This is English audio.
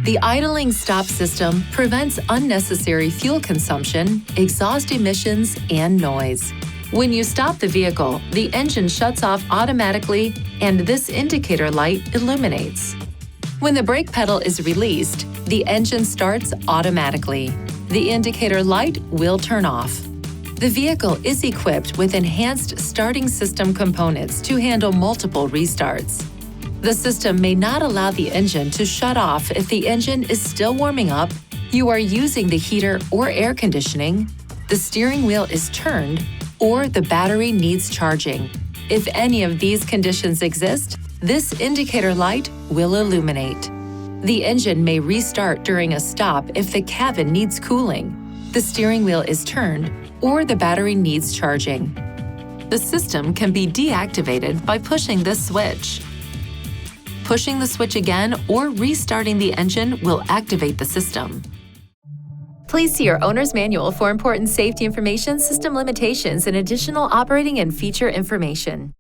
The idling stop system prevents unnecessary fuel consumption, exhaust emissions, and noise. When you stop the vehicle, the engine shuts off automatically and this indicator light illuminates. When the brake pedal is released, the engine starts automatically. The indicator light will turn off. The vehicle is equipped with enhanced starting system components to handle multiple restarts. The system may not allow the engine to shut off if the engine is still warming up, you are using the heater or air conditioning, the steering wheel is turned, or the battery needs charging. If any of these conditions exist, this indicator light will illuminate. The engine may restart during a stop if the cabin needs cooling, the steering wheel is turned, or the battery needs charging. The system can be deactivated by pushing this switch. Pushing the switch again or restarting the engine will activate the system. Please see your owner's manual for important safety information, system limitations, and additional operating and feature information.